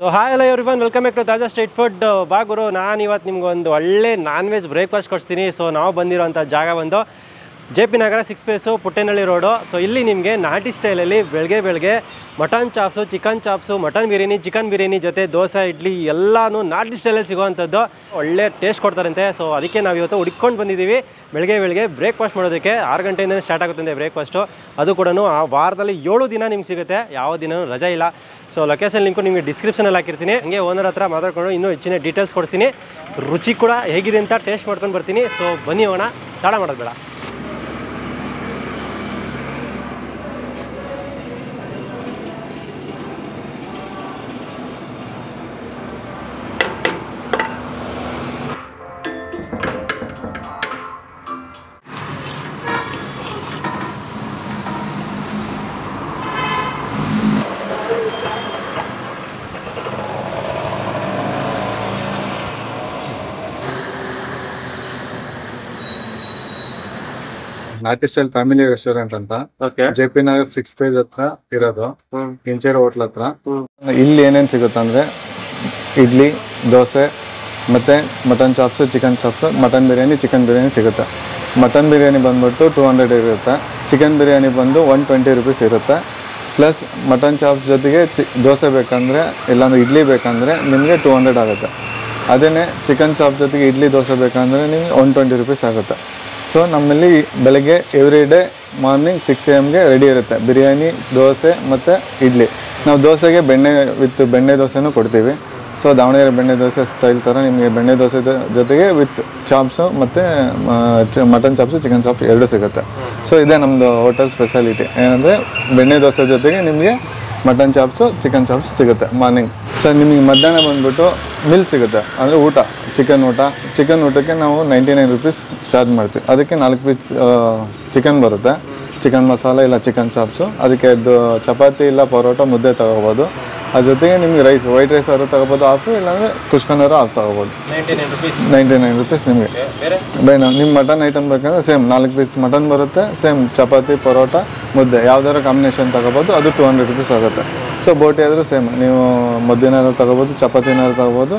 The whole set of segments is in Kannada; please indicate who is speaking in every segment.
Speaker 1: ಸೊ ಹಾಯ್ ಎಲ್ಲ ಎವ್ರಿವನ್, ವೆಲ್ಕಮ್ ಬ್ಯಾಕ್ ಟು ತಾಜಾ ಸ್ಟ್ರೀಟ್ ಫುಡ್. ಬಾಗುರು, ನಾನು ಇವತ್ತು ನಿಮ್ಗೆ ಒಂದು ಒಳ್ಳೆ ನಾನ್ ವೆಜ್ ಬ್ರೇಕ್ಫಾಸ್ಟ್ ಕೊಡ್ತೀನಿ. ಸೊ ನಾವು ಬಂದಿರೋಂಥ ಜಾಗ ಬಂದು JP ನಗರ 6 ಫೇಸು ಪುಟ್ಟೇನಹಳ್ಳಿ ರೋಡು. ಸೊ ಇಲ್ಲಿ ನಿಮಗೆ ನಾಟಿ ಸ್ಟೈಲಲ್ಲಿ ಬೆಳಗ್ಗೆ mutton chops, chicken chops, mutton biryani, chicken biryani ಜೊತೆ ದೋಸೆ, ಇಡ್ಲಿ ಎಲ್ಲನೂ ನಾಟಿ ಸ್ಟೈಲಲ್ಲಿ ಸಿಗೋವಂಥದ್ದು ಒಳ್ಳೆ ಟೇಸ್ಟ್ ಕೊಡ್ತಾರಂತೆ. ಸೊ ಅದಕ್ಕೆ ನಾವು ಇವತ್ತು ಹುಡ್ಕೊಂಡು ಬಂದಿದ್ದೀವಿ ಬೆಳಗ್ಗೆ ಬ್ರೇಕ್ಫಾಸ್ಟ್ ಮಾಡೋದಕ್ಕೆ. 6 ಗಂಟೆಯಿಂದಲೇ ಸ್ಟಾರ್ಟ್ ಆಗುತ್ತೆ ಬ್ರೇಕ್ಫಾಸ್ಟು. ಅದು ಕೂಡ ಆ ವಾರದಲ್ಲಿ 7 ದಿನ ನಿಮ್ಗೆ ಸಿಗುತ್ತೆ, ಯಾವ ದಿನವೂ ರಜೆ ಇಲ್ಲ. ಸೊ ಲೊಕೇಶನ್ ಲಿಂಕು ನಿಮಗೆ ಡಿಸ್ಕ್ರಿಪ್ಷನಲ್ಲಿ ಹಾಕಿರ್ತೀನಿ. ಹಂಗೆ ಓನರ್ ಹತ್ರ ಮಾತಾಡ್ಕೊಂಡು ಇನ್ನೂ ಹೆಚ್ಚಿನ ಡೀಟೇಲ್ಸ್ ಕೊಡ್ತೀನಿ. ರುಚಿ ಕೂಡ ಹೇಗಿದೆ ಅಂತ ಟೇಸ್ಟ್ ಮಾಡ್ಕೊಂಡು ಬರ್ತೀನಿ. ಸೊ ಬನ್ನಿ ಹೋಗೋಣ, ತಡ ಮಾಡೋದು ಬೇಡ.
Speaker 2: ನಾಟಿ ಸ್ಟೈಲ್ ಫ್ಯಾಮಿಲಿ ರೆಸ್ಟೋರೆಂಟ್ ಅಂತ JP ನಗರ್ 6 ಫೇಸ್ ಹತ್ರ ಇರೋದು, ಇಂಚೇರಿ ಹೋಟ್ಲ್ ಹತ್ರ. ಇಲ್ಲಿ ಏನೇನ್ ಸಿಗುತ್ತೆ ಅಂದ್ರೆ ಇಡ್ಲಿ, ದೋಸೆ, ಮತ್ತೆ mutton chops, chicken chops, mutton biryani, chicken biryani ಸಿಗುತ್ತೆ. ಮಟನ್ ಬಿರಿಯಾನಿ ಬಂದ್ಬಿಟ್ಟು 200 ಇರುತ್ತೆ. ಚಿಕನ್ ಬಿರಿಯಾನಿ ಬಂದು 120 ರುಪೀಸ್ ಇರುತ್ತೆ. ಪ್ಲಸ್ ಮಟನ್ ಚಾಪ್ಸ್ ಜೊತೆಗೆ ದೋಸೆ ಬೇಕಂದ್ರೆ ಇಲ್ಲಾಂದ್ರೆ ಇಡ್ಲಿ ಬೇಕಂದ್ರೆ ನಿಮಗೆ 200 ಆಗುತ್ತೆ. ಅದೇನೆ ಚಿಕನ್ ಚಾಪ್ ಜೊತೆಗೆ ಇಡ್ಲಿ ದೋಸೆ ಬೇಕಂದ್ರೆ ನಿಮಗೆ 120 ರುಪೀಸ್ ಆಗುತ್ತೆ. ಸೊ ನಮ್ಮಲ್ಲಿ ಬೆಳಗ್ಗೆ every day morning 6 AM ready ಇರುತ್ತೆ ಬಿರಿಯಾನಿ, ದೋಸೆ ಮತ್ತು ಇಡ್ಲಿ. ನಾವು ದೋಸೆಗೆ ಬೆಣ್ಣೆ ದೋಸೆನೂ ಕೊಡ್ತೀವಿ. ಸೊ ದಾವಣಗೆರೆ ಬೆಣ್ಣೆ ದೋಸೆ ಸ್ಟೈಲ್ ಥರ ನಿಮಗೆ ಬೆಣ್ಣೆ ದೋಸೆ ಜೊತೆಗೆ ವಿತ್ ಚಾಪ್ಸು ಮತ್ತು ಮಟನ್ ಚಾಪ್ಸು, ಚಿಕನ್ ಚಾಪ್ಸ್ ಎರಡೂ ಸಿಗುತ್ತೆ. ಸೊ ಇದೇ ನಮ್ಮದು ಹೋಟೆಲ್ ಸ್ಪೆಷಾಲಿಟಿ ಏನಂದರೆ ಬೆಣ್ಣೆ ದೋಸೆ ಜೊತೆಗೆ ನಿಮಗೆ ಮಟನ್ ಚಾಪ್ಸು, ಚಿಕನ್ ಚಾಪ್ಸ್ ಸಿಗುತ್ತೆ ಮಾರ್ನಿಂಗ್. ಸೊ ನಿಮಗೆ ಮಧ್ಯಾಹ್ನ ಬಂದ್ಬಿಟ್ಟು ಮಿಲ್ ಸಿಗುತ್ತೆ, ಅಂದರೆ ಊಟ, ಚಿಕನ್ ಊಟಕ್ಕೆ ನಾವು 99 ರುಪೀಸ್ ಚಾರ್ಜ್ ಮಾಡ್ತೀವಿ. ಅದಕ್ಕೆ 4 ಪೀಸ್ ಚಿಕನ್ ಬರುತ್ತೆ, ಚಿಕನ್ ಮಸಾಲ ಇಲ್ಲ ಚಿಕನ್ ಚಾಪ್ಸು. ಅದಕ್ಕೆ ಚಪಾತಿ ಇಲ್ಲ ಪರೋಟ, ಮುದ್ದೆ ತಗೋಬೋದು. ಅದ್ರ ಜೊತೆಗೆ ನಿಮಗೆ ವೈಟ್ ರೈಸ್ ಅವರು ತಗೋಬೋದು ಹಾಫು, ಇಲ್ಲಾಂದರೆ ಕುಷ್ಕನವರು ಹಾಫ್ ತಗೋಬೋದು. 99 ರುಪೀಸ್ ನಿಮಗೆ. ಬೇಡ ನಿಮ್ಮ ಮಟನ್ ಐಟಮ್ ಬೇಕಂದ್ರೆ ಸೇಮ್ 4 ಪೀಸ್ ಮಟನ್ ಬರುತ್ತೆ, ಸೇಮ್ ಚಪಾತಿ, ಪರೋಟ, ಮುದ್ದೆ ಯಾವ್ದಾದ್ರು ಕಾಂಬಿನೇಷನ್ ತಗೋಬೋದು. ಅದು 200 ರುಪೀಸ್ ಆಗುತ್ತೆ. ಸೊ ಬೋಟಿ ಆದರೂ ಸೇಮ್, ನೀವು ಮುದ್ದೆನಾದ್ರು ತಗೋಬೋದು, ಚಪಾತಿನಾದ್ರು ತಗೋಬೋದು,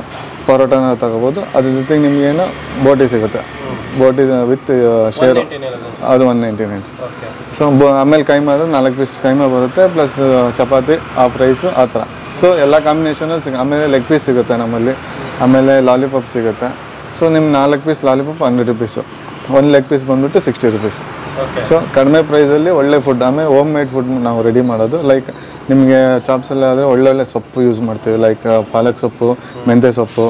Speaker 2: ಪರೋಟನಾದ್ರು ತಗೋಬೋದು. ಅದ್ರ ಜೊತೆಗೆ ನಿಮಗೇನು ಬೋಟಿ ಸಿಗುತ್ತೆ, ಬೋಟಿ ವಿತ್ ಶೇರು, ಅದು 199. ಸೊ ಆಮೇಲೆ ಕೈಮಾ ಆದರೆ 4 ಪೀಸ್ ಕೈಮಾ ಬರುತ್ತೆ, ಪ್ಲಸ್ ಚಪಾತಿ, ಹಾಫ್ ರೈಸು ಆ ಥರ. ಸೊ ಎಲ್ಲ ಕಾಂಬಿನೇಷನಲ್ಲಿ ಸಿಗುತ್ತೆ. ಆಮೇಲೆ ಲೆಗ್ ಪೀಸ್ ಸಿಗುತ್ತೆ ನಮ್ಮಲ್ಲಿ, ಆಮೇಲೆ ಲಾಲಿಪಾಪ್ ಸಿಗುತ್ತೆ. ಸೊ ನಿಮ್ಮ 4 piece lollipop 100 rupees, 1 leg piece ಬಂದುಬಿಟ್ಟು 60 ರುಪೀಸು. ಸೊ ಕಡಿಮೆ ಪ್ರೈಸಲ್ಲಿ ಒಳ್ಳೆ ಫುಡ್. ಆಮೇಲೆ ಹೋಮ್ ಮೇಡ್ ಫುಡ್ ನಾವು ರೆಡಿ ಮಾಡೋದು. ಲೈಕ್ ನಿಮಗೆ ಚಾಪ್ಸಲ್ಲಿ ಆದರೆ ಒಳ್ಳೊಳ್ಳೆ ಸೊಪ್ಪು ಯೂಸ್ ಮಾಡ್ತೀವಿ, ಲೈಕ್ ಪಾಲಕ್ ಸೊಪ್ಪು, ಮೆಂತ್ಯ ಸೊಪ್ಪು,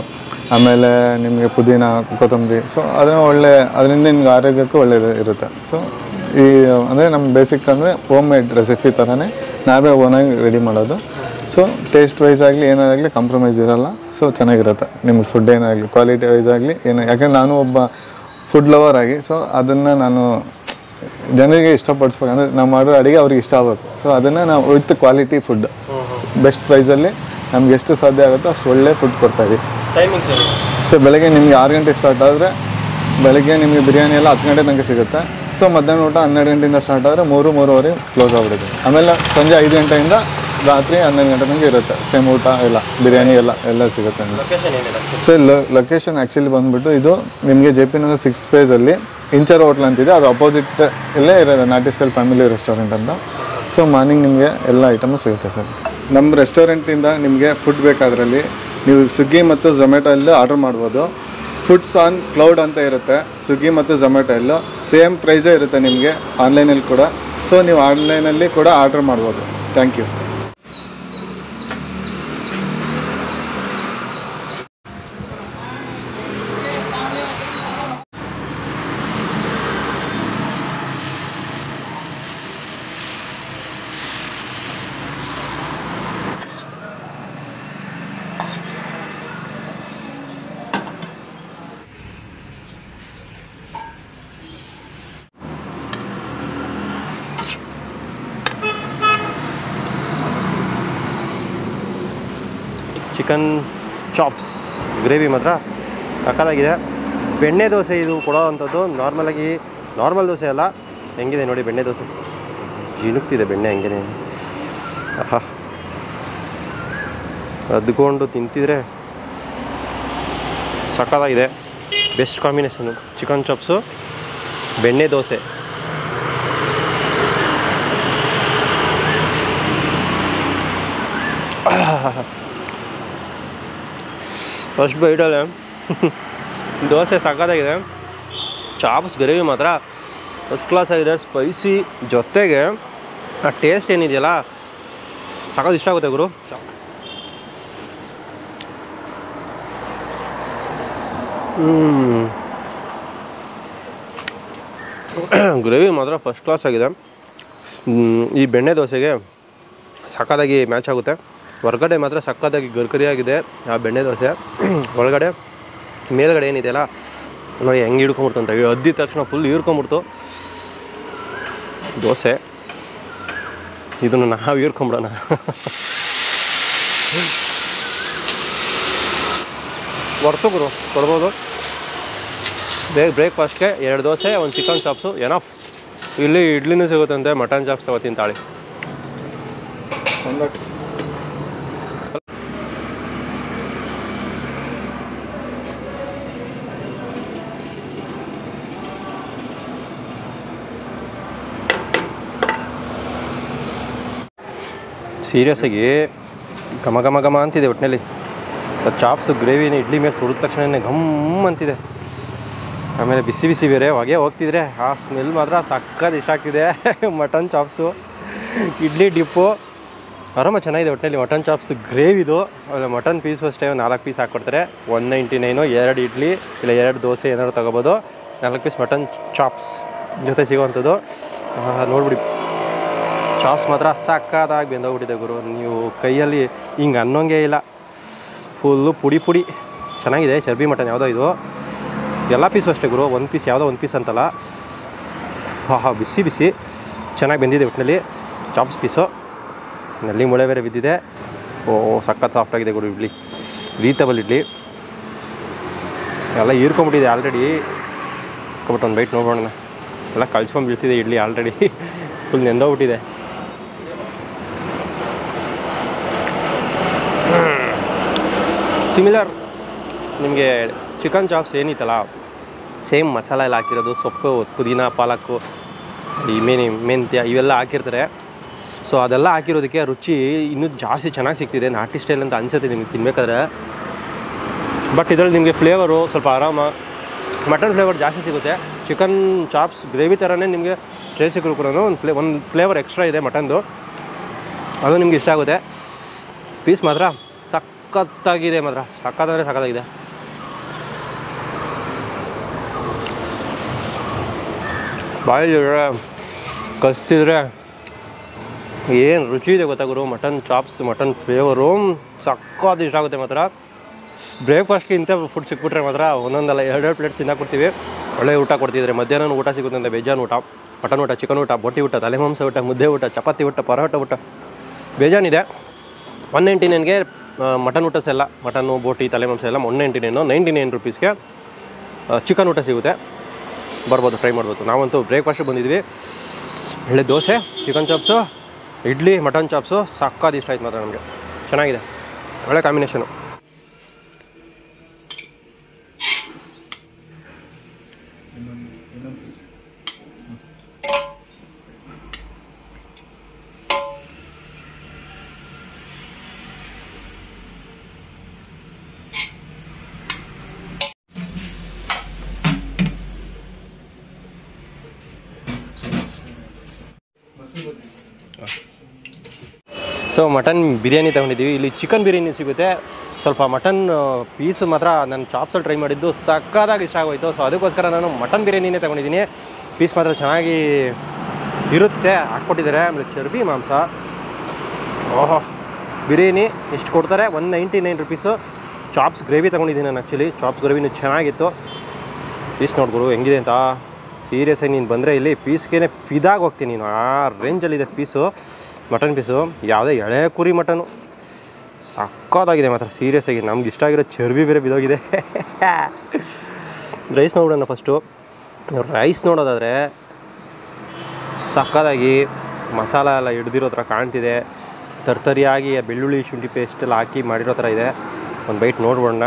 Speaker 2: ಆಮೇಲೆ ನಿಮಗೆ ಪುದೀನ, ಕೊತ್ತಂಬರಿ. ಸೊ ಅದರಿಂದ ನಿಮ್ಗೆ ಆರೋಗ್ಯಕ್ಕೂ ಒಳ್ಳೆಯದು ಇರುತ್ತೆ. ಸೊ ಈ ಅಂದರೆ ನಮ್ಮ ಬೇಸಿಕ್ ಅಂದರೆ ಹೋಮ್ ಮೇಡ್ ರೆಸಿಪಿ ಥರನೇ ನಾವೇ ಓನಾಗಿ ರೆಡಿ ಮಾಡೋದು. ಸೊ ಟೇಸ್ಟ್ ವೈಸ್ ಆಗಲಿ ಏನಾಗಲಿ ಕಾಂಪ್ರಮೈಸ್ ಇರೋಲ್ಲ. ಸೊ ಚೆನ್ನಾಗಿರುತ್ತೆ ನಿಮ್ಗೆ ಫುಡ್ ಏನಾಗಲಿ, ಕ್ವಾಲಿಟಿ ವೈಸ್ ಆಗಲಿ ಯಾಕೆಂದ್ರೆ ನಾನು ಒಬ್ಬ ಫುಡ್ ಲವರ್ ಆಗಿ, ಸೊ ಅದನ್ನು ನಾನು ಜನರಿಗೆ ಇಷ್ಟಪಡಿಸ್ಬೇಕು, ಅಂದರೆ ನಾವು ಮಾಡೋ ಅಡುಗೆ ಅವ್ರಿಗೆ ಇಷ್ಟ ಆಗಬೇಕು. ಸೊ ಅದನ್ನು ನಾವು ವಿತ್ ಕ್ವಾಲಿಟಿ ಫುಡ್ ಬೆಸ್ಟ್ ಪ್ರೈಸಲ್ಲಿ ನಮ್ಗೆ ಎಷ್ಟು ಸಾಧ್ಯ ಆಗುತ್ತೋ ಅಷ್ಟು ಒಳ್ಳೆ ಫುಡ್ ಕೊಡ್ತಾಯಿದ್ದೀವಿ. ಸೊ ಬೆಳಗ್ಗೆ ನಿಮಗೆ 6 ಗಂಟೆ ಸ್ಟಾರ್ಟ್ ಆದರೆ ಬೆಳಗ್ಗೆ ನಿಮಗೆ ಬಿರಿಯಾನಿ ಎಲ್ಲ 10 ಗಂಟೆ ತನಕ ಸಿಗುತ್ತೆ. ಸೊ ಮಧ್ಯಾಹ್ನ ಊಟ 12 ಗಂಟೆಯಿಂದ ಸ್ಟಾರ್ಟ್ ಆದರೆ 3-3:30 ಕ್ಲೋಸ್ ಆಗಿಬಿಡುತ್ತೆ. ಆಮೇಲೆ ಸಂಜೆ 5 ಗಂಟೆಯಿಂದ ರಾತ್ರಿ 11 ಗಂಟೆ ತನಕ ಇರುತ್ತೆ. ಸೇಮ್ ಊಟ ಎಲ್ಲ ಬಿರಿಯಾನಿ ಎಲ್ಲ ಸಿಗುತ್ತೆ. ಸೊ ಲೊಕೇಶನ್ ಆ್ಯಕ್ಚುಲಿ ಬಂದುಬಿಟ್ಟು ಇದು ನಿಮಗೆ JP ನಗರ್ 6 ಫೇಸಲ್ಲಿ ಇಂಚರ್ ಹೋಟ್ಲ್ ಅಂತಿದೆ, ಅದು ಅಪೋಸಿಟ್ ಇಲ್ಲೇ ಇರೋದು ನಾಟಿ ಸ್ಟೈಲ್ ಫ್ಯಾಮಿಲಿ ರೆಸ್ಟೋರೆಂಟ್ ಅಂತ. ಸೊ ಮಾರ್ನಿಂಗ್ ನಿಮಗೆ ಎಲ್ಲ ಐಟಮು ಸಿಗುತ್ತೆ ಸರ್. ನಮ್ಮ ರೆಸ್ಟೋರೆಂಟಿಂದ ನಿಮಗೆ ಫುಡ್ ಬೇಕಾದ್ರಲ್ಲಿ ನೀವು ಸ್ವಿಗ್ಗಿ ಮತ್ತು ಝೊಮ್ಯಾಟೋಲ್ಲಿ ಆರ್ಡರ್ ಮಾಡ್ಬೋದು. ಫುಡ್ಸ್ ಆನ್ ಕ್ಲೌಡ್ ಅಂತ ಇರುತ್ತೆ ಸ್ವಿಗ್ಗಿ ಮತ್ತು ಝೊಮ್ಯಾಟೋಲ್ಲೂ. ಸೇಮ್ ಪ್ರೈಸೇ ಇರುತ್ತೆ ನಿಮಗೆ ಆನ್ಲೈನಲ್ಲಿ ಕೂಡ. ಸೊ ನೀವು ಆನ್ಲೈನಲ್ಲಿ ಕೂಡ ಆರ್ಡರ್ ಮಾಡ್ಬೋದು. Thank you.
Speaker 1: Chicken chops gravy ಮಾತ್ರ ಸಕ್ಕತ್ತಾಗಿದೆ. ಬೆಣ್ಣೆ ದೋಸೆ ಇದು ಕೊಡೋ ಅಂಥದ್ದು. ನಾರ್ಮಲ್ ದೋಸೆ ಅಲ್ಲ, ಹೆಂಗಿದೆ ನೋಡಿ ಬೆಣ್ಣೆ ದೋಸೆ, ಜಿನುಗ್ತಿದೆ ಬೆಣ್ಣೆ ಹಂಗೆ. ಆಹಾ ಅದ್ಕೊಂಡು ತಿಂತಿದ್ರೆ ಸಕ್ಕತ್ತಾಗಿದೆ. ಬೆಸ್ಟ್ ಕಾಂಬಿನೇಷನು ಚಿಕನ್ ಚಾಪ್ಸು ಬೆಣ್ಣೆ ದೋಸೆ. ಫಸ್ಟ್ ಬೈಟಲ್ಲೇ ದೋಸೆ ಸಕ್ಕತ್ತಾಗಿದೆ. ಚಾಪ್ಸ್ ಗ್ರೇವಿ ಮಾತ್ರ ಫಸ್ಟ್ ಕ್ಲಾಸ್ ಆಗಿದೆ, ಸ್ಪೈಸಿ ಜೊತೆಗೆ ಆ ಟೇಸ್ಟ್ ಏನಿದೆಯಲ್ಲ ಸಕ್ಕತ್ ಇಷ್ಟ ಆಗುತ್ತೆ ಗುರು. ಗ್ರೇವಿ ಮಾತ್ರ ಫಸ್ಟ್ ಕ್ಲಾಸ್ ಆಗಿದೆ. ಈ ಬೆಣ್ಣೆ ದೋಸೆಗೆ ಸಕ್ಕತ್ತಾಗಿ ಮ್ಯಾಚ್ ಆಗುತ್ತೆ. ಹೊರಗಡೆ ಮಾತ್ರ ಸಕ್ಕತ್ತಾಗಿ ಗರ್ಕರಿಯಾಗಿದೆ ಆ ಬೆಣ್ಣೆ ದೋಸೆ. ಒಳಗಡೆ ಮೇಲ್ಗಡೆ ಏನಿದೆಯಲ್ಲ ನೋಡಿ ಹೆಂಗೆ ಹಿಡ್ಕೊಂಬಿಡ್ತು ಅಂತ, ಅದ್ದಿದ ತಕ್ಷಣ ಫುಲ್ ಹೀರ್ಕೊಂಬಿಡ್ತು ದೋಸೆ. ಇದನ್ನು ನಾವು ಹೀರ್ಕೊಂಬಿಡೋಣ. ಹೊರ್ತು ಗುರು ಕೊಡ್ಬೋದು. ಬ್ರೇಕ್ಫಾಸ್ಟ್ಗೆ 2 ದೋಸೆ, 1 ಚಿಕನ್ ಚಾಪ್ಸು ಏನೋ. ಇಲ್ಲಿ ಇಡ್ಲಿನೂ ಸಿಗುತ್ತಂತೆ, ಮಟನ್ ಚಾಪ್ಸ್ ತಗೋತೀನಿ ತಾಳಿ. ಸೀರಿಯಸ್ ಆಗಿ ಘಮ ಘಮ ಘಮ ಅಂತಿದೆ ಒಟ್ಟಿನಲ್ಲಿ. ಚಾಪ್ಸು ಗ್ರೇವಿನ ಇಡ್ಲಿ ಮೇಲೆ ತುಳಿದ ತಕ್ಷಣ ಘಮ್ ಅಂತಿದೆ. ಆಮೇಲೆ ಬಿಸಿ ಬಿಸಿ ಬೇರೆ ಹೊಗೆ ಹೋಗ್ತಿದ್ರೆ ಆ ಸ್ಮೆಲ್ ಮಾತ್ರ ಸಕ್ಕತ್ ಇಷ್ಟ ಆಗ್ತಿದೆ. ಮಟನ್ ಚಾಪ್ಸು ಇಡ್ಲಿ ಡಿಪ್ಪು ಆರಾಮ ಚೆನ್ನಾಗಿದೆ ಒಟ್ಟಿನಲ್ಲಿ. ಮಟನ್ ಚಾಪ್ಸ್ದು ಗ್ರೇವಿದು. ಆಮೇಲೆ ಮಟನ್ ಪೀಸು ಅಷ್ಟೇ 4 ಪೀಸ್ ಹಾಕ್ಕೊಡ್ತಾರೆ. 199, 2 ಇಡ್ಲಿ ಇಲ್ಲ 2 ದೋಸೆ ಏನಾದ್ರು ತೊಗೋಬೋದು. 4 ಪೀಸ್ ಮಟನ್ ಚಾಪ್ಸ್ ಜೊತೆ ಸಿಗೋವಂಥದ್ದು. ನೋಡ್ಬಿಡಿ ಚಾಪ್ಸ್ ಮಾತ್ರ ಸಕ್ಕತ್ತಾಗಿ ಬೆಂದೋಗ್ಬಿಟ್ಟಿದೆ ಗುರು. ನೀವು ಕೈಯಲ್ಲಿ ಹಿಂಗೆ ಅನ್ನೋಂಗೆ ಇಲ್ಲ, ಫುಲ್ಲು ಪುಡಿ ಪುಡಿ ಚೆನ್ನಾಗಿದೆ. ಚರ್ಬಿ ಮಟನ್ ಯಾವುದೋ ಇದು. ಎಲ್ಲ ಪೀಸು ಅಷ್ಟೇ ಗುರು, 1 ಪೀಸ್ ಯಾವುದೋ 1 ಪೀಸ್ ಅಂತಲ್ಲ. ಬಿಸಿ ಬಿಸಿ ಚೆನ್ನಾಗಿ ಬೆಂದಿದೆ ಒಟ್ಟಿನಲ್ಲಿ ಚಾಪ್ಸ್ ಪೀಸು. ನಲ್ಲಿ ಮೊಳೆ ಬೇರೆ ಬಿದ್ದಿದೆ. ಸಕ್ಕತ್ ಸಾಫ್ಟಾಗಿದೆ ಗುರು ಇಡ್ಲಿ, ರೀತಬಲ್ ಇಡ್ಲಿ. ಎಲ್ಲ ಹೀರ್ಕೊಂಬಿಟ್ಟಿದೆ ಆಲ್ರೆಡಿ. ಇಟ್ಕೊಬಿಟ್ಟು ಒಂದು ಬೈಟ್ ನೋಡೋಣ. ಎಲ್ಲ ಕಳ್ಸ್ಕೊಂಡು ಬೀಳ್ತಿದೆ ಇಡ್ಲಿ ಆಲ್ರೆಡಿ, ಫುಲ್ ನೆಂದೋಗ್ಬಿಟ್ಟಿದೆ. ಸಿಮಿಲರ್ ನಿಮಗೆ ಚಿಕನ್ ಚಾಪ್ಸ್ ಏನಿತ್ತಲ್ಲ, ಸೇಮ್ ಮಸಾಲ ಎಲ್ಲ ಹಾಕಿರೋದು, ಸೊಪ್ಪು, ಪುದೀನ, ಪಾಲಕ್ಕು, ಈ ಮೆಂತ್ಯ ಇವೆಲ್ಲ ಹಾಕಿರ್ತಾರೆ. ಸೊ ಅದೆಲ್ಲ ಹಾಕಿರೋದಕ್ಕೆ ರುಚಿ ಇನ್ನೂ ಜಾಸ್ತಿ ಚೆನ್ನಾಗಿ ಸಿಗ್ತಿದೆ. ನಾಟಿ ಸ್ಟೈಲ್ ಅಂತ ಅನಿಸುತ್ತೆ ನಿಮಗೆ ತಿನ್ಬೇಕಾದ್ರೆ. ಬಟ್ ಇದರಲ್ಲಿ ನಿಮಗೆ ಫ್ಲೇವರು ಸ್ವಲ್ಪ ಆರಾಮ ಮಟನ್ ಫ್ಲೇವರ್ ಜಾಸ್ತಿ ಸಿಗುತ್ತೆ. ಚಿಕನ್ ಚಾಪ್ಸ್ ಗ್ರೇವಿ ಥರನೇ ನಿಮಗೆ ಟೇಸ್ಟ್ ಸಿಕ್ಕರೂ ಕೂಡ ಒಂದು ಫ್ಲೇವರ್ ಎಕ್ಸ್ಟ್ರಾ ಇದೆ ಮಟನ್ದು, ಅದು ನಿಮ್ಗೆ ಇಷ್ಟ ಆಗುತ್ತೆ. ಪೀಸ್ ಮಾತ್ರ ಸಕ್ಕತ್ತಾಗಿದೆ, ಮಾತ್ರ ಸಕ್ಕತ್ತಾದರೆ ಸಕ್ಕತ್ತಾಗಿದೆ. ಬಾಯಿಲಿದ್ರೆ ಕಸ್ತಿದ್ರೆ ಏನು ರುಚಿ ಇದೆ ಗೊತ್ತಾ ಗುರು. ಮಟನ್ ಚಾಪ್ಸ್, ಮಟನ್ ಫ್ಲೇವರು ಸಕ್ಕತ್ತು ಇಷ್ಟ ಆಗುತ್ತೆ ಮಾತ್ರ. ಬ್ರೇಕ್ಫಾಸ್ಟ್ಗೆ ಇಂಥ ಫುಡ್ ಸಿಕ್ಬಿಟ್ರೆ ಮಾತ್ರ ಒಂದೊಂದಲ್ಲ 2 ಪ್ಲೇಟ್ ತಿನ್ನಕ್ಕೆ ಒಳ್ಳೆ ಊಟ ಕೊಡ್ತಿದ್ದಾರೆ. ಮಧ್ಯಾಹ್ನ ಊಟ ಸಿಗುತ್ತಂತೆ, ಬೇಜಾನ್ ಊಟ, ಮಟನ್ ಊಟ, ಚಿಕನ್ ಊಟ, ಬೋಟಿ ಊಟ, ತಲೆ ಮಾಂಸ ಊಟ, ಮುದ್ದೆ ಊಟ, ಚಪಾತಿ ಊಟ, ಪರೋಟ ಊಟ ಬೇಜಾನಿದೆ. 199ಗೆ ಮಟನ್ ಊಟ ಎಲ್ಲ, ಮಟನ್ನು, ಬೋಟಿ, ತಲೆ ಮಾಂಸ ಎಲ್ಲ 199. 99 ರುಪೀಸ್ಗೆ ಚಿಕನ್ ಊಟ ಸಿಗುತ್ತೆ. ಬರ್ಬೋದು, ಟ್ರೈ ಮಾಡ್ಬೋದು. ನಾವಂತೂ ಬ್ರೇಕ್ಫಾಸ್ಟಿಗೆ ಬಂದಿದ್ವಿ. ಒಳ್ಳೆ dosa, chicken chops, idli, mutton chops ಸಕ್ಕತ್ತು ಇಷ್ಟ ಆಯ್ತು ಮಾತ್ರ ನಮಗೆ. ಚೆನ್ನಾಗಿದೆ, ಒಳ್ಳೆ ಕಾಂಬಿನೇಷನು. ಸೊ ಮಟನ್ ಬಿರಿಯಾನಿ ತೊಗೊಂಡಿದ್ದೀವಿ. ಇಲ್ಲಿ ಚಿಕನ್ ಬಿರಿಯಾನಿ ಸಿಗುತ್ತೆ. ಸ್ವಲ್ಪ ಮಟನ್ ಪೀಸು ಮಾತ್ರ ನಾನು ಚಾಪ್ಸಲ್ಲಿ ಟ್ರೈ ಮಾಡಿದ್ದು ಸಕ್ಕತ್ತಾಗಿ ಇಷ್ಟ ಆಗೋಯ್ತು. ಸೊ ಅದಕ್ಕೋಸ್ಕರ ನಾನು ಮಟನ್ ಬಿರಿಯಾನಿನೇ ತೊಗೊಂಡಿದ್ದೀನಿ. ಪೀಸ್ ಮಾತ್ರ ಚೆನ್ನಾಗಿ ಇರುತ್ತೆ, ಹಾಕ್ಕೊಟ್ಟಿದ್ದಾರೆ. ಆಮೇಲೆ ಚರ್ಬಿ ಮಾಂಸ. ಓಹೋ, ಬಿರಿಯಾನಿ ಎಷ್ಟು ಕೊಡ್ತಾರೆ, 199 ರುಪೀಸು. ಚಾಪ್ಸ್ ಗ್ರೇವಿ ತೊಗೊಂಡಿದ್ದೀನಿ ನಾನು. ಆ್ಯಕ್ಚುಲಿ ಚಾಪ್ಸ್ ಗ್ರೇವಿನೂ ಚೆನ್ನಾಗಿತ್ತು. ಪೀಸ್ ನೋಡ್ಕೊಡು ಹೆಂಗಿದೆ ಅಂತ. ಸೀರಿಯಸ್ ಆಗಿ ನೀನು ಬಂದರೆ ಇಲ್ಲಿ ಪೀಸ್ಗೆ ಫಿದಾಗಿ ಹೋಗ್ತೀನಿ ನೀನು. ಆ ರೇಂಜಲ್ಲಿದೆ ಪೀಸು, ಮಟನ್ ಪೀಸು. ಯಾವುದೇ ಎಳೆ ಕುರಿ ಮಟನು ಸಕ್ಕತ್ತಾಗಿದೆ ಮಾತ್ರ. ಸೀರಿಯಸ್ ಆಗಿ ನಮ್ಗೆ ಇಷ್ಟ ಆಗಿರೋ ಚರ್ಬಿ ಬೇರೆ ಬಿದ್ದೋಗಿದೆ. ರೈಸ್ ನೋಡೋಣ ಫಸ್ಟು. ರೈಸ್ ನೋಡೋದಾದರೆ ಸಕ್ಕತ್ತಾಗಿ ಮಸಾಲ ಎಲ್ಲ ಹಿಡ್ದಿರೋ ಥರ ಕಾಣ್ತಿದೆ. ತರ್ತರಿಯಾಗಿ ಬೆಳ್ಳುಳ್ಳಿ ಶುಂಠಿ ಪೇಸ್ಟ್ ಎಲ್ಲ ಹಾಕಿ ಮಾಡಿರೋ ಥರ ಇದೆ. ಒಂದು ಬೈಟ್ ನೋಡ್ಬೋಣ.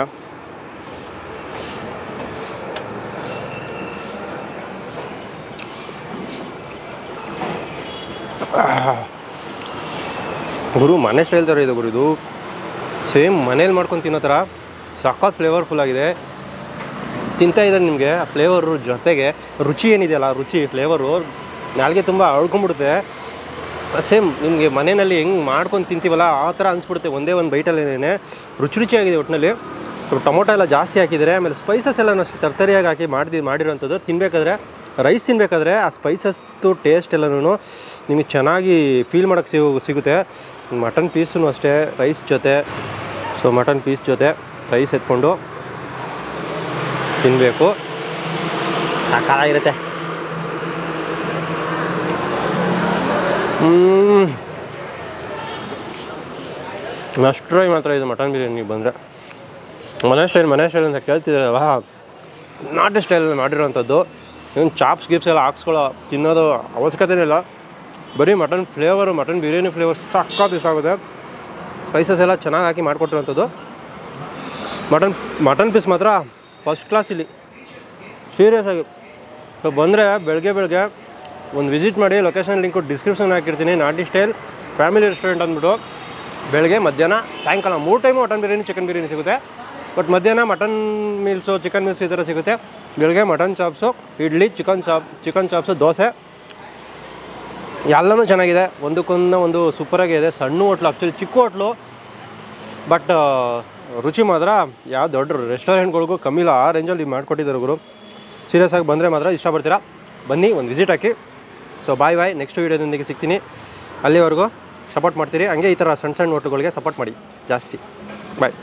Speaker 1: ಗುರು ಮನೆ ಸ್ಟೈಲ್ ಥರ ಇದೆ ಗುರು. ಇದು ಸೇಮ್ ಮನೇಲಿ ಮಾಡ್ಕೊಂಡು ತಿನ್ನೋ ಥರ ಸಖತ್ ಫ್ಲೇವರ್ಫುಲ್ ಆಗಿದೆ. ತಿಂತಾ ಇದ್ದಾರೆ ನಿಮಗೆ ಆ ಫ್ಲೇವರು ಜೊತೆಗೆ ರುಚಿ ಏನಿದೆಯಲ್ಲ, ರುಚಿ ಫ್ಲೇವರು ನಾಲ್ಗೆ ತುಂಬ ಅಳ್ಕೊಂಬಿಡುತ್ತೆ. ಸೇಮ್ ನಿಮಗೆ ಮನೆಯಲ್ಲಿ ಹೆಂಗೆ ಮಾಡ್ಕೊಂಡು ತಿಂತೀವಲ್ಲ ಆ ಥರ ಅನಿಸ್ಬಿಡುತ್ತೆ ಒಂದೇ ಒಂದು ಬೈಟಲ್ಲೇ. ರುಚಿಯಾಗಿದೆ ಒಟ್ಟಿನಲ್ಲಿ. ಟೊಮೊಟೊ ಎಲ್ಲ ಜಾಸ್ತಿ ಹಾಕಿದ್ದಾರೆ. ಆಮೇಲೆ ಸ್ಪೈಸಸ್ ಎಲ್ಲ ಅಷ್ಟು ತರ್ತರಿಯಾಗಿ ಹಾಕಿ ಮಾಡಿರೋಂಥದ್ದು. ತಿನ್ನಬೇಕಾದ್ರೆ ರೈಸ್ ತಿನ್ನಬೇಕಾದ್ರೆ ಆ ಸ್ಪೈಸಸ್ದು ಟೇಸ್ಟ್ ಎಲ್ಲನೂ ನಿಮಗೆ ಚೆನ್ನಾಗಿ ಫೀಲ್ ಮಾಡೋಕ್ಕೆ ಸಿಗುತ್ತೆ. ಮಟನ್ ಪೀಸೂ ಅಷ್ಟೇ ರೈಸ್ ಜೊತೆ. ಸೊ ಮಟನ್ ಪೀಸ್ ಜೊತೆ ರೈಸ್ ಎತ್ಕೊಂಡು ತಿನ್ನಬೇಕು, ಸಾಕಾಗಿರುತ್ತೆ. ಮಸ್ಟ್ ಟ್ರೈ ಮಾತ್ರ ಇದು ಮಟನ್ ಬಿರಿಯಾನಿ ಬಂದರೆ. ಮನೆ ಸ್ಟೈಲ್ ಅಂತ ಕೇಳ್ತಿದ್ದಾರಲ್ಲ, ನಾಟಿ ಸ್ಟೈಲಲ್ಲಿ ಮಾಡಿರೋವಂಥದ್ದು. ಏನು ಚಾಪ್ಸ್ ಗಿಪ್ಸ್ ಎಲ್ಲ ಹಾಕ್ಸ್ಕೊಳ್ಳೋ ತಿನ್ನೋದು ಅವಶ್ಯಕತೆನೇ ಇಲ್ಲ. ಬರೀ mutton flavour, mutton biryani flavour ಸಕ್ಕತ್ತು ಇಷ್ಟ ಆಗುತ್ತೆ. ಸ್ಪೈಸಸ್ ಎಲ್ಲ ಚೆನ್ನಾಗಿ ಹಾಕಿ ಮಾಡಿಕೊಟ್ಟಿರೋಂಥದ್ದು. ಮಟನ್ ಪೀಸ್ ಮಾತ್ರ ಫಸ್ಟ್ ಕ್ಲಾಸ್ ಇಲ್ಲಿ, ಸೀರಿಯಸ್ ಆಗಿ. ಸೊ ಬಂದರೆ ಬೆಳಗ್ಗೆ ಒಂದು ವಿಸಿಟ್ ಮಾಡಿ. ಲೊಕೇಶನ್ ಲಿಂಕು ಡಿಸ್ಕ್ರಿಪ್ಷನ್ ಹಾಕಿರ್ತೀನಿ. ನಾಟಿ ಸ್ಟೈಲ್ ಫ್ಯಾಮಿಲಿ ರೆಸ್ಟೋರೆಂಟ್ ಅಂದ್ಬಿಟ್ಟು ಬೆಳಗ್ಗೆ ಮಧ್ಯಾಹ್ನ ಸಾಯಂಕಾಲ 3 time mutton biryani chicken biryani ಸಿಗುತ್ತೆ. ಬಟ್ ಮಧ್ಯಾಹ್ನ ಮಟನ್ ಮೀಲ್ಸು ಚಿಕನ್ ಮೀಲ್ಸ್ ಈ ಥರ ಸಿಗುತ್ತೆ. ಬೆಳಗ್ಗೆ mutton chops, idli, chicken chops, dosa ಎಲ್ಲನೂ ಚೆನ್ನಾಗಿದೆ. ಒಂದು ಸೂಪರಾಗಿದೆ. ಸಣ್ಣ ಹೋಟ್ಲು, ಆ್ಯಕ್ಚುಲಿ ಚಿಕ್ಕ ಹೋಟ್ಲು, ಬಟ್ ರುಚಿ ಮಾತ್ರ ಯಾವ ದೊಡ್ಡ ರೆಸ್ಟೋರೆಂಟ್ಗಳಿಗೂ ಕಮ್ಮಿ ಇಲ್ಲ. ಆ ರೇಂಜಲ್ಲಿ ಮಾಡಿಕೊಟ್ಟಿದ್ದಾರೆ ಗುರು. ಸೀರಿಯಸ್ ಆಗಿ ಬಂದರೆ ಮಾತ್ರ ಇಷ್ಟಪಡ್ತೀರಾ. ಬನ್ನಿ, ಒಂದು ವಿಸಿಟ್ ಹಾಕಿ. So bye. ನೆಕ್ಸ್ಟ್ ವೀಡಿಯೋದೊಂದಿಗೆ ಸಿಗ್ತೀನಿ. ಅಲ್ಲಿವರೆಗೂ ಸಪೋರ್ಟ್ ಮಾಡ್ತೀರಿ. ಹಂಗೆ ಈ ಥರ ಸಣ್ಣ ಹೋಟ್ಲುಗಳಿಗೆ ಸಪೋರ್ಟ್ ಮಾಡಿ ಜಾಸ್ತಿ. ಬಾಯ್.